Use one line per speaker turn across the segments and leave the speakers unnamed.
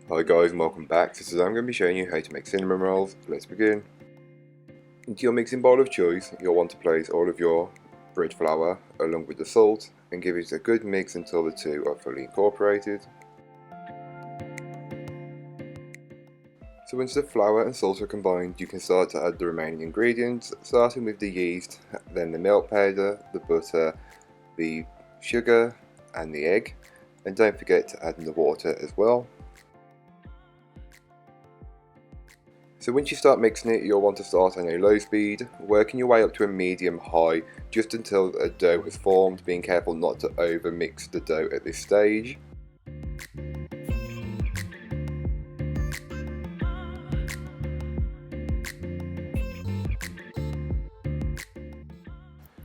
Hi guys and welcome back. So today I'm going to be showing you how to make cinnamon rolls. Let's begin. Into your mixing bowl of choice, you'll want to place all of your bread flour along with the salt and give it a good mix until the two are fully incorporated. So once the flour and salt are combined, you can start to add the remaining ingredients, starting with the yeast, then the milk powder, the butter, the sugar and the egg, and don't forget to add in the water as well. So once you start mixing it, you'll want to start on a low speed, working your way up to a medium high, just until a dough is formed, being careful not to over mix the dough at this stage.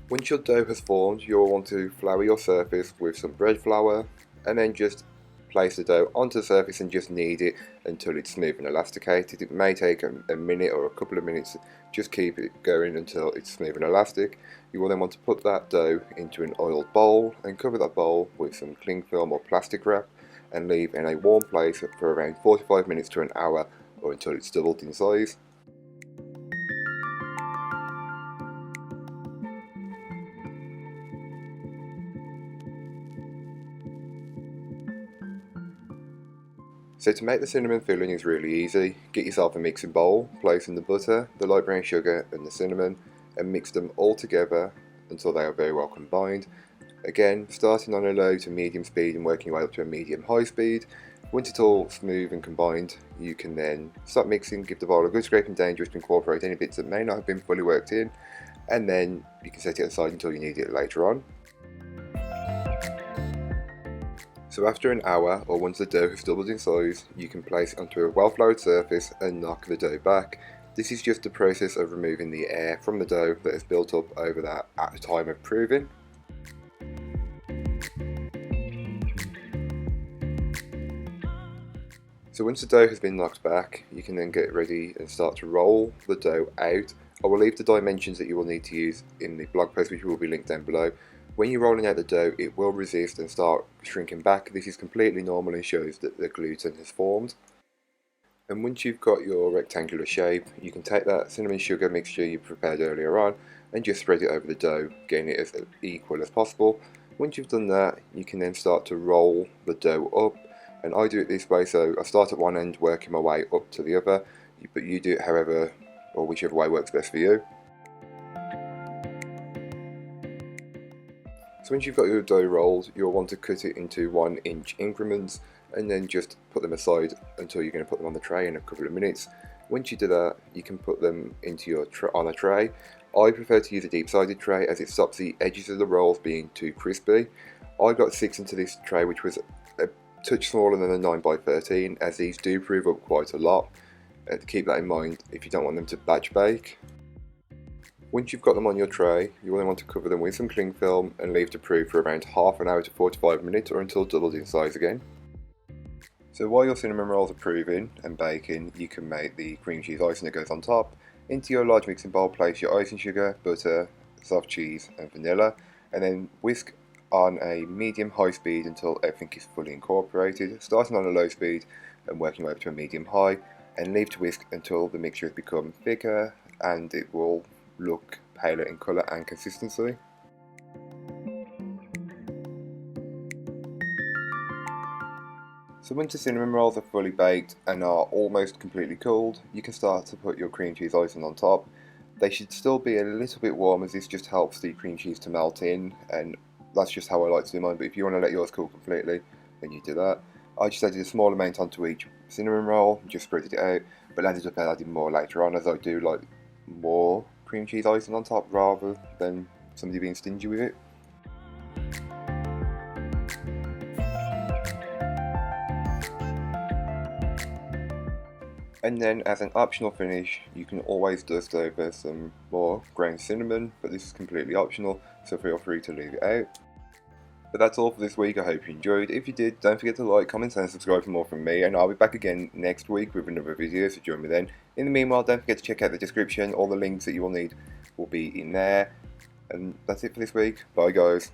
Once your dough has formed, you'll want to flour your surface with some bread flour, and then just place the dough onto the surface and just knead it until it's smooth and elasticated. It may take a minute or a couple of minutes, just keep it going until it's smooth and elastic. You will then want to put that dough into an oiled bowl and cover that bowl with some cling film or plastic wrap and leave in a warm place for around 45 minutes to an hour or until it's doubled in size. So to make the cinnamon filling is really easy. Get yourself a mixing bowl, place in the butter, the light brown sugar and the cinnamon and mix them all together until they are very well combined. Again, starting on a low to medium speed and working your way up to a medium high speed. Once it's all smooth and combined, you can then start mixing, give the bowl a good scraping down just to incorporate any bits that may not have been fully worked in, and then you can set it aside until you need it later on. So after an hour, or once the dough has doubled in size, you can place it onto a well-floured surface and knock the dough back. This is just the process of removing the air from the dough that has built up over that at the time of proving. So once the dough has been knocked back, you can then get ready and start to roll the dough out. I will leave the dimensions that you will need to use in the blog post, which will be linked down below. When you're rolling out the dough, it will resist and start shrinking back. This is completely normal and shows that the gluten has formed. And once you've got your rectangular shape, you can take that cinnamon sugar mixture you prepared earlier on and just spread it over the dough, getting it as equal as possible. Once you've done that, you can then start to roll the dough up. And I do it this way, so I start at one end, working my way up to the other, but you do it however or whichever way works best for you. So once you've got your dough rolled, you'll want to cut it into 1-inch increments and then just put them aside until you're going to put them on the tray in a couple of minutes. Once you do that, you can put them into your on a tray. I prefer to use a deep-sided tray as it stops the edges of the rolls being too crispy. I got 6 into this tray, which was a touch smaller than a 9x13, as these do prove up quite a lot. Keep that in mind if you don't want them to batch bake. Once you've got them on your tray, you will then want to cover them with some cling film and leave to prove for around half an hour to 45 minutes or until doubled in size again. So while your cinnamon rolls are proving and baking, you can make the cream cheese icing that goes on top. Into your large mixing bowl, place your icing sugar, butter, soft cheese and vanilla, and then whisk on a medium-high speed until everything is fully incorporated, starting on a low speed and working way up to a medium-high, and leave to whisk until the mixture has become thicker and it will look paler in colour and consistency. So once the cinnamon rolls are fully baked and are almost completely cooled, you can start to put your cream cheese icing on top. They should still be a little bit warm, as this just helps the cream cheese to melt in, and that's just how I like to do mine, but if you want to let yours cool completely, then you do that. I just added a small amount onto each cinnamon roll, just spread it out, but ended up adding more later on, as I do like more cream cheese icing on top rather than somebody being stingy with it. And then as an optional finish, you can always dust over some more ground cinnamon, but this is completely optional, so feel free to leave it out. But that's all for this week. I hope you enjoyed. If you did, don't forget to like, comment and subscribe for more from me, and I'll be back again next week with another video, so join me then. In the meanwhile, don't forget to check out the description. All the links that you will need will be in there. And that's it for this week. Bye guys.